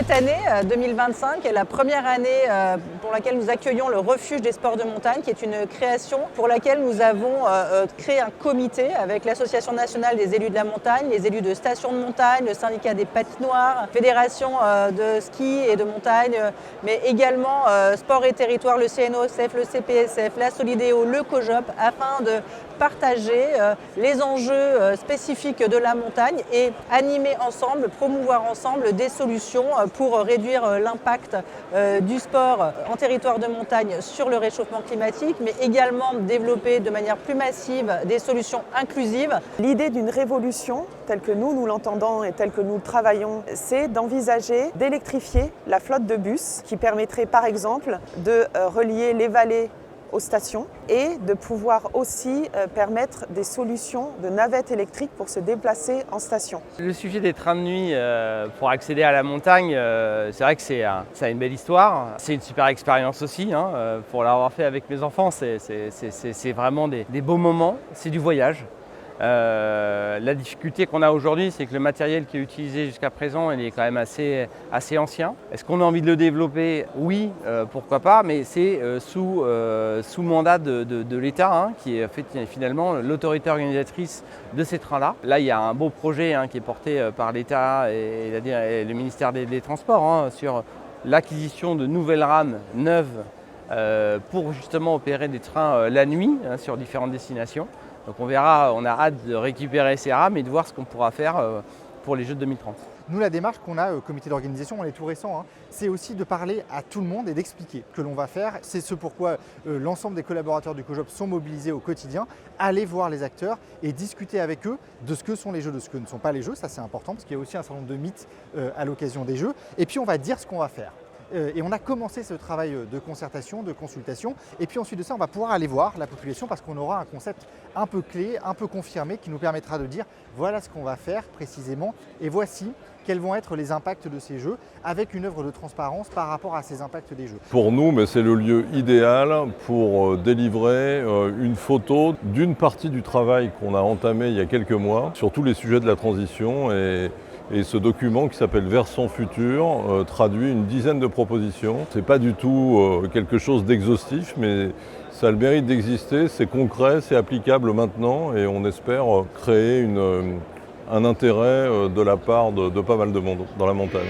Cette année, 2025, est la première année pour laquelle nous accueillons le refuge des sports de montagne, qui est une création pour laquelle nous avons créé un comité avec l'Association nationale des élus de la montagne, les élus de stations de montagne, le syndicat des patinoires, fédération de ski et de montagne, mais également Sport et Territoire, le CNOSF, le CPSF, la Solidéo, le COJOP, afin de partager les enjeux spécifiques de la montagne et animer ensemble, promouvoir ensemble des solutions pour réduire l'impact du sport en territoire de montagne sur le réchauffement climatique, mais également développer de manière plus massive des solutions inclusives. L'idée d'une révolution, telle que nous l'entendons et telle que nous travaillons, c'est d'envisager d'électrifier la flotte de bus qui permettrait par exemple de relier les vallées aux stations et de pouvoir aussi permettre des solutions de navettes électriques pour se déplacer en station. Le sujet des trains de nuit pour accéder à la montagne, c'est vrai que ça a une belle histoire. C'est une super expérience aussi, pour l'avoir fait avec mes enfants, c'est vraiment des beaux moments, c'est du voyage. La difficulté qu'on a aujourd'hui, c'est que le matériel qui est utilisé jusqu'à présent, il est quand même assez ancien. Est-ce qu'on a envie de le développer? Oui, pourquoi pas, mais c'est sous mandat de l'État, qui est finalement l'autorité organisatrice de ces trains-là. Là, il y a un beau projet qui est porté par l'État et le ministère des Transports sur l'acquisition de nouvelles rames neuves pour justement opérer des trains la nuit sur différentes destinations. Donc on verra, on a hâte de récupérer ces rames et de voir ce qu'on pourra faire pour les Jeux de 2030. Nous, la démarche qu'on a au comité d'organisation, on est tout récent, c'est aussi de parler à tout le monde et d'expliquer ce que l'on va faire. C'est ce pourquoi l'ensemble des collaborateurs du COJOP sont mobilisés au quotidien. Aller voir les acteurs et discuter avec eux de ce que sont les Jeux, de ce que ne sont pas les Jeux. Ça, c'est important parce qu'il y a aussi un certain nombre de mythes à l'occasion des Jeux. Et puis, on va dire ce qu'on va faire. Et on a commencé ce travail de concertation, de consultation. Et puis ensuite de ça, on va pouvoir aller voir la population parce qu'on aura un concept un peu clé, un peu confirmé qui nous permettra de dire voilà ce qu'on va faire précisément et voici quels vont être les impacts de ces Jeux avec une œuvre de transparence par rapport à ces impacts des Jeux. Pour nous, c'est le lieu idéal pour délivrer une photo d'une partie du travail qu'on a entamé il y a quelques mois sur tous les sujets de la transition. Et ce document qui s'appelle Versant Futur traduit une dizaine de propositions. Ce n'est pas du tout quelque chose d'exhaustif, mais ça a le mérite d'exister, c'est concret, c'est applicable maintenant et on espère créer un intérêt de la part de pas mal de monde dans la montagne.